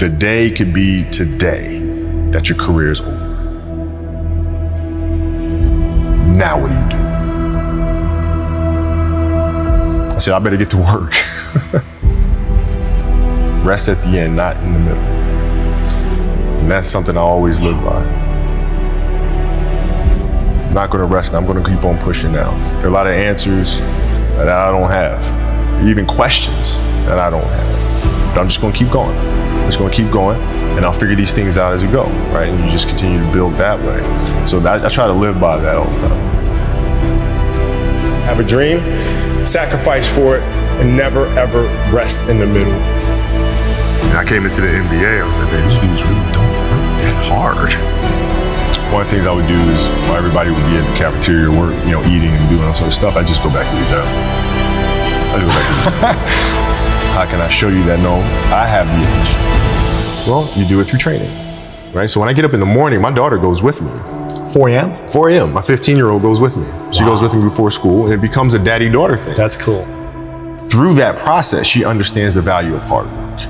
The day could be today that your career is over. Now what do you do? I said, I better get to work. Rest at the end, not in the middle. And that's something I always live by. I'm not gonna rest, I'm gonna keep on pushing now. There are a lot of answers that I don't have, even questions that I don't have. But I'm just gonna keep going. I'm just gonna keep going, and I'll figure these things out as we go, right? And you just continue to build that way. So I try to live by that all the time. Have a dream, sacrifice for it, and never ever rest in the middle. And I came into the NBA, I was like, man, these dudes really don't work that hard. One of the things I would do is while everybody would be at the cafeteria work, eating and doing all sort of stuff, I just go back to the job. How can I show you that no, I have the edge? Well, you do it through training, right? So when I get up in the morning, my daughter goes with me. 4 a.m.? 4 a.m. My 15-year-old goes with me. She goes with me before school, and it becomes a daddy-daughter thing. That's cool. Through that process, she understands the value of hard work.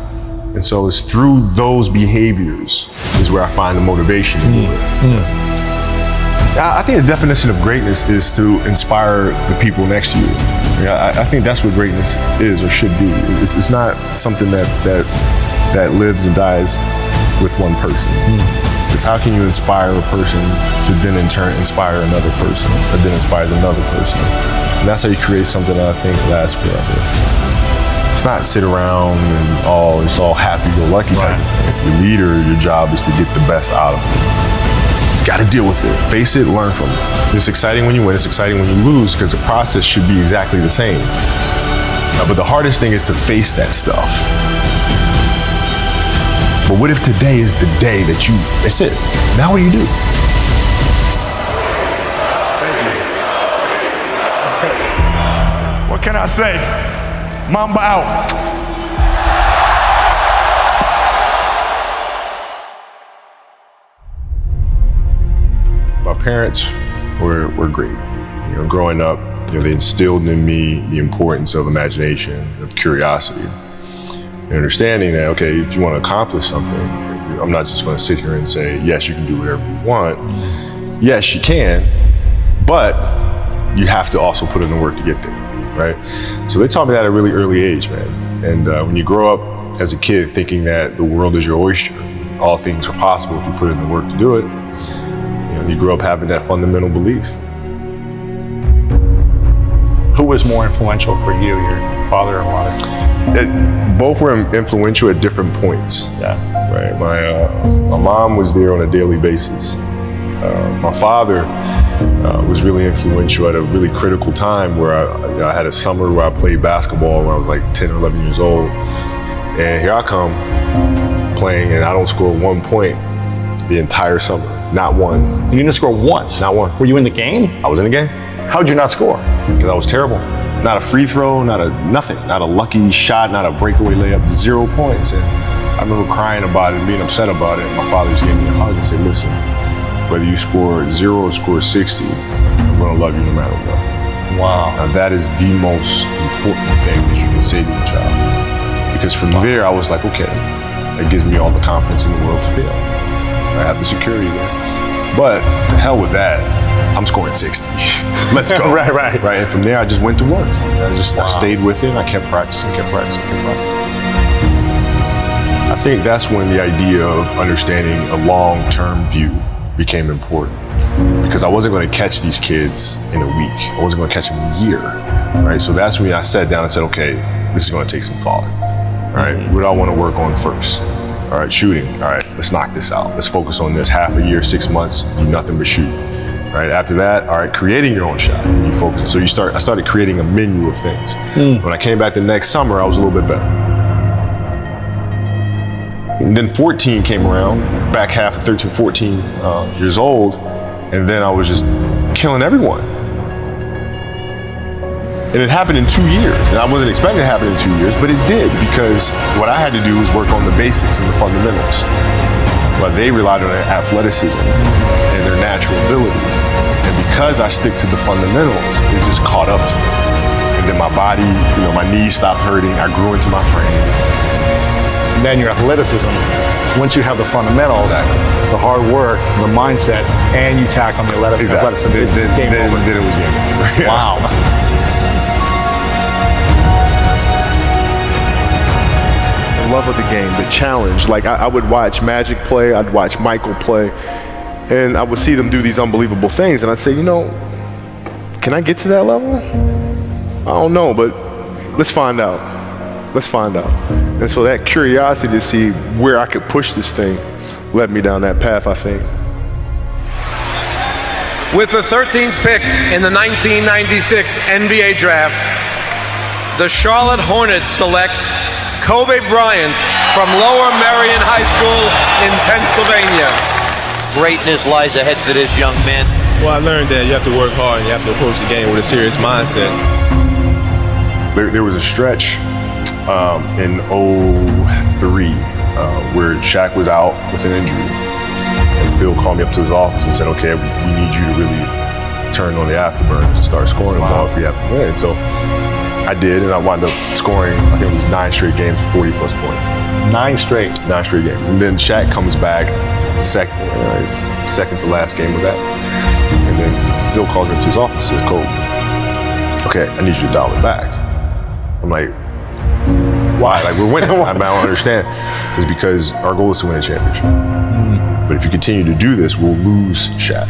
And so it's through those behaviors is where I find the motivation to do it. I think the definition of greatness is to inspire the people next to you. I think that's what greatness is or should be. It's not something that lives and dies with one person. It's how can you inspire a person to then in turn inspire another person that then inspires another person. And that's how you create something that I think lasts forever. It's not sit around and it's all happy-go-lucky type of thing. Your leader, your job is to get the best out of it. You gotta deal with it, face it, learn from it. It's exciting when you win, it's exciting when you lose, because the process should be exactly the same. But the hardest thing is to face that stuff. But what if today is the day that's it? Now what do you do? Thank you. What can I say? Mamba out. My parents were great. Growing up, they instilled in me the importance of imagination, of curiosity, and understanding that, okay, if you want to accomplish something, I'm not just going to sit here and say, yes, you can do whatever you want. Yes, you can, but you have to also put in the work to get there. Right? So they taught me that at a really early age, man. And when you grow up as a kid thinking that the world is your oyster, all things are possible if you put in the work to do it, you grow up having that fundamental belief. Who was more influential for you, your father or mother? Both were influential at different points. Yeah. Right. My mom was there on a daily basis. My father was really influential at a really critical time where I had a summer where I played basketball when I was like 10 or 11 years old. And here I come playing and I don't score 1 point the entire summer. Not one. You didn't score once? Not one. Were you in the game? I was in the game. How'd you not score? Because I was terrible. Not a free throw, nothing. Not a lucky shot, not a breakaway layup, 0 points. And I remember crying about it, being upset about it. And my father just gave me a hug and said, listen, whether you score 0 or score 60, I'm gonna love you no matter what. Wow. Now that is the most important thing that you can say to a child. Because from there, I was like, okay, that gives me all the confidence in the world to fail. I have the security there. But to hell with that, I'm scoring 60. Let's go. Right. And from there, I just went to work. I stayed with it. I kept practicing. I think that's when the idea of understanding a long-term view became important. Because I wasn't going to catch these kids in a week. I wasn't going to catch them in a year. Right? So that's when I sat down and said, okay, this is going to take some thought. All right, what do I want to work on first? All right, shooting. All right, let's knock this out. Let's focus on this. Half a year, 6 months, do nothing but shoot. Right after that, all right, creating your own shot. You focus. So I started creating a menu of things. When I came back the next summer, I was a little bit better. And then 14 came around, back half of 13, 14 years old, and then I was just killing everyone. And it happened in 2 years, and I wasn't expecting it to happen in 2 years, but it did, because what I had to do was work on the basics and the fundamentals. But they relied on their athleticism and their natural ability. And because I stick to the fundamentals, it just caught up to me. And then my body, my knees stopped hurting, I grew into my frame. and then your athleticism. Once you have the fundamentals, the hard work, the mindset, and you tack on the athleticism, it's game over. Then it was game over. Wow. The love of the game, the challenge. Like I would watch Magic play, I'd watch Michael play, and I would see them do these unbelievable things, and I'd say, you know, can I get to that level? I don't know, but let's find out. Let's find out. And so that curiosity to see where I could push this thing led me down that path, I think. With the 13th pick in the 1996 NBA Draft, the Charlotte Hornets select Kobe Bryant from Lower Merion High School in Pennsylvania. Greatness lies ahead for this young man. Well, I learned that you have to work hard and you have to approach the game with a serious mindset. There was a stretch in 03 where Shaq was out with an injury. And Phil called me up to his office and said, okay, we need you to really turn on the afterburners and start scoring the ball if we have to win. So I did, and I wound up scoring, I think it was 9 straight games, 40 plus points. 9 straight. 9 straight games. And then Shaq comes back, second to last game of that. And then Phil calls me up to his office and says, Kobe, okay, I need you to dial it back. I'm like, why? Like, we're winning. I don't understand. It's because our goal is to win a championship. But if you continue to do this, we'll lose Shaq.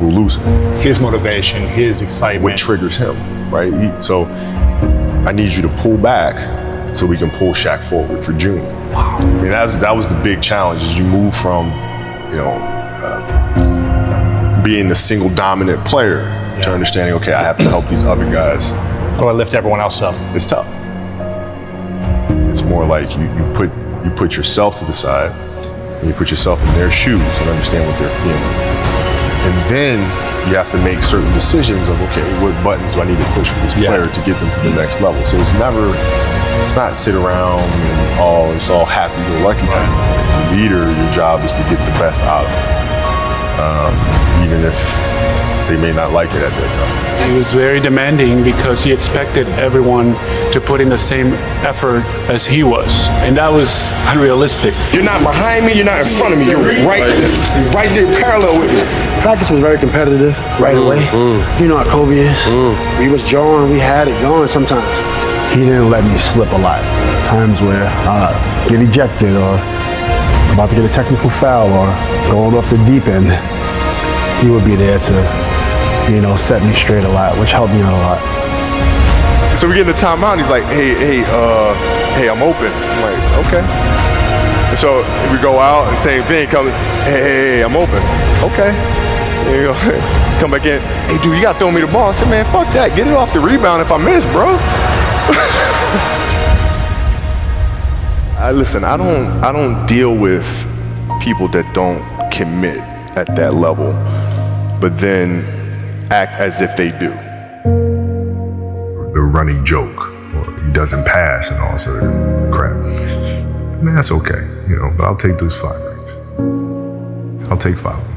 We'll lose him. His motivation, his excitement. What triggers him, right? So I need you to pull back so we can pull Shaq forward for June. Wow. I mean, that was the big challenge, is you move from, you know, being the single dominant player to understanding, okay, I have to help these other guys. How do I lift everyone else up? It's tough. It's more like you put yourself to the side and you put yourself in their shoes and understand what they're feeling. And then you have to make certain decisions of, okay, what buttons do I need to push for this player to get them to the next level? So it's not sit around and it's all happy-go-lucky type. The leader, your job is to get the best out of them, even if they may not like it at that time. He was very demanding because he expected everyone to put in the same effort as he was, and that was unrealistic. You're not behind me, you're not in front of me, you're right there parallel with me. Practice was very competitive right away. You know how Kobe is. We was jawing, we had it going sometimes. He didn't let me slip a lot. Times where I get ejected or about to get a technical foul or going off the deep end, he would be there to, you know, set me straight a lot, which helped me out a lot. So we get in the timeout, he's like, hey, I'm open. I'm like, okay. And so we go out and same thing, comes, hey, I'm open. Okay. And you go, come back in, hey dude, you gotta throw me the ball. I said, man, fuck that, get it off the rebound if I miss, bro. Listen, I don't deal with people that don't commit at that level, but then act as if they do. The running joke, or he doesn't pass and all sort of crap. I mean, that's okay, you know, but I'll take those 5 rings. I'll take 5 of them.